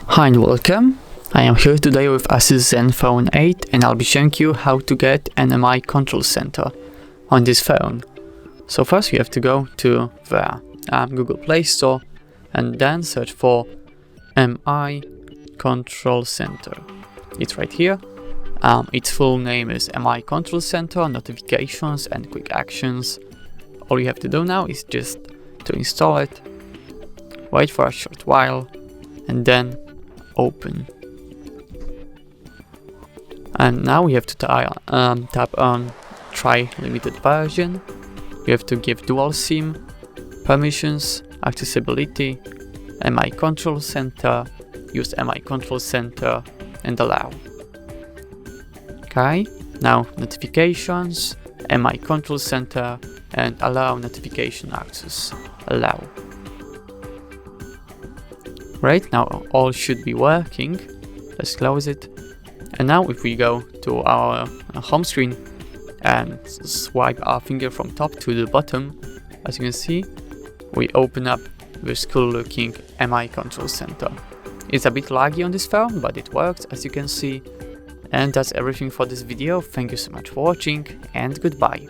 Hi and welcome. I am here today with ASUS Zenfone 8 and I'll be showing you how to get an MI control center on this phone. So first you have to go to the Google Play Store and then search for MI Control Center. It's right here. Its full name is MI Control Center, Notifications and Quick Actions. All you have to do now is just to install it, wait for a short while, and then open. And now we have to tap on Try Limited Version. You have to give dual SIM, permissions, accessibility, MI Control Center, use MI Control Center, and allow. Okay, now notifications, MI Control Center, and allow notification access. Allow. Right, now all should be working. Let's close it. And now if we go to our home screen and swipe our finger from top to the bottom, as you can see, we open up this cool looking MI Control Center. It's a bit laggy on this phone, but it works, as you can see. And that's everything for this video. Thank you so much for watching and goodbye.